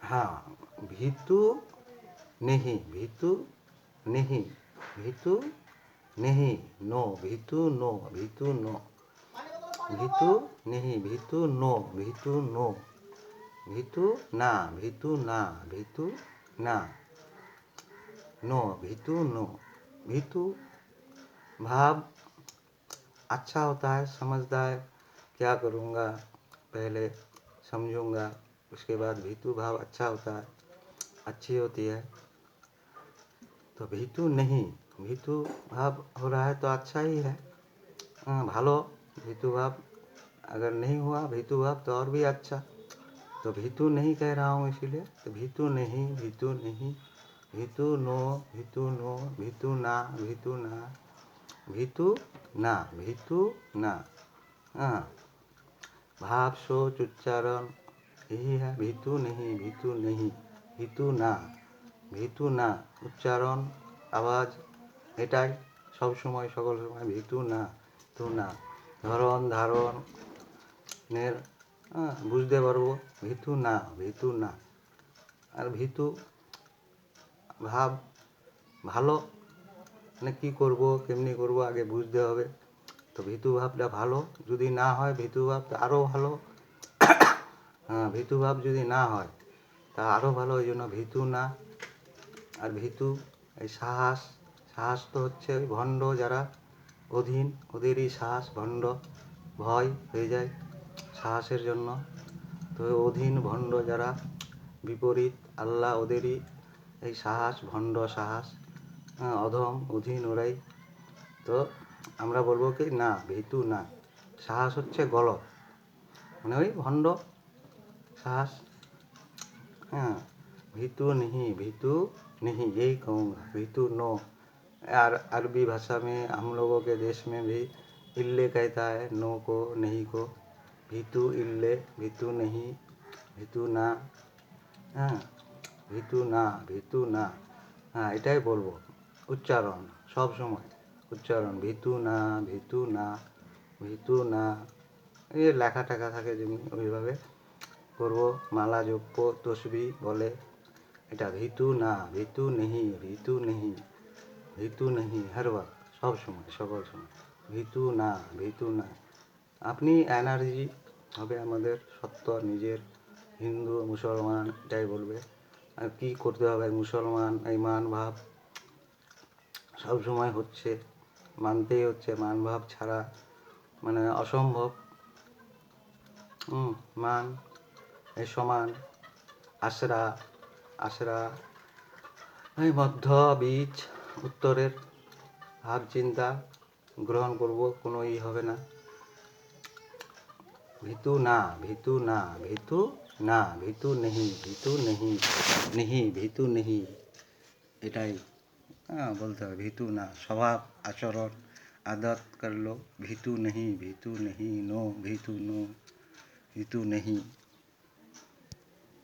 हाँ, भीतु नहीं, भीतु नहीं, भीतु नहीं, नो, भीतु नो, भीतु नो, भीतु नहीं, भीतु नो, भीतु नो, भीतु ना, भीतु ना, भीतु ना, नो, भीतु नो, भीतु भाव अच्छा होता है, समझदार, क्या करूँगा पहले समझूंगा, उसके बाद भीतु भाव अच्छा होता है, अच्छी होती है। तो भीतु नहीं, भीतु भाव हो रहा है तो अच्छा ही है, भालो। भीतु भाव अगर नहीं हुआ भीतु भाव तो और भी अच्छा। तो भीतु नहीं कह रहा हूँ इसीलिए। तो भीतु नहीं, भीतु नहीं, भीतु नो, भीतु नो, भीतु ना, भीतु ना, भीतु ना, भीतु ना। हाँ, भाव सोच उच्चारण यही है। भीतु नहीं, भीतु नहीं, भीतु ना, भीतु ना, উচ্চারণ আওয়াজ এটাই সব সময় সকল সময় ভীতু না, তু না, ধরন ধারণের বুঝতে পারবো, ভীতু না, ভীতু না। আর ভীতু ভাব ভালো, মানে কী করবো কেমনি করবো আগে বুঝতে হবে। তো ভীতু ভাবটা ভালো, যদি না হয় ভীতু ভাব তো আরও ভালো। হ্যাঁ, ভীতু ভাব যদি না হয় তা আরও ভালো, ওই জন্য ভীতু না। আর ভীতু এই সাহস, সাহস তো হচ্ছে ওই ভণ্ড যারা অধীন, ওদেরই সাহস, ভণ্ড ভয় হয়ে যায় সাহসের জন্য। তো অধীন ভণ্ড যারা বিপরীত আল্লাহ, ওদেরই এই সাহস, ভণ্ড সাহস, অধম অধীন ওরাই। তো আমরা বলবো কি না, ভীতু না। সাহস হচ্ছে গলত, মানে ওই ভণ্ড साहस। हाँ, भीतु नहीं, भीतु नहीं, यही कहूँगा, भीतु नो। यार अरबी भाषा में हम लोगों के देश में भी इल्ले कहता है नो को, नहीं को, भीतु इल्ले, भीतु नहीं, भीतु ना। हाँ, भीतु ना, भीतु ना। हाँ, এটাই বলবো উচ্চারণ সব সময়, উচ্চারণ ভীতু না, ভীতু না, ভীতু না। এই লেখা টেখা থাকে যেমনি ওইভাবে করবো। মালা জপ্য তসবি বলে, এটা ভীতু না, ভীতু নেহি, ভীতু নেহি, ভীতু নেহি, হরবার সব সময় সকল সময় ভীতু না, ভীতু না। আপনি এনার্জি হবে আমাদের সত্য, নিজের হিন্দু মুসলমান এটাই বলবে। আর কী করতে হবে, মুসলমান এই মান ভাব সব সময় হচ্ছে, মানতেই হচ্ছে। মান ভাব ছাড়া মানে অসম্ভব। মান এই সমান, আশরা, আশরা এই মধ্য বীজ উত্তরের ভাব চিন্তা গ্রহণ করব, কোনো হবে না। ভীতু না, ভীতু না, ভীতু না, ভীতু নেহি, ভীতু নেহি, নেহি, ভীতু নেহি, এটাই বলতে হবে। ভীতু না, স্বভাব আচরণ আদত করলো, ভীতু নেহি, ভীতু নেহি, নো, ভীতু নো, ভীতু নেহি।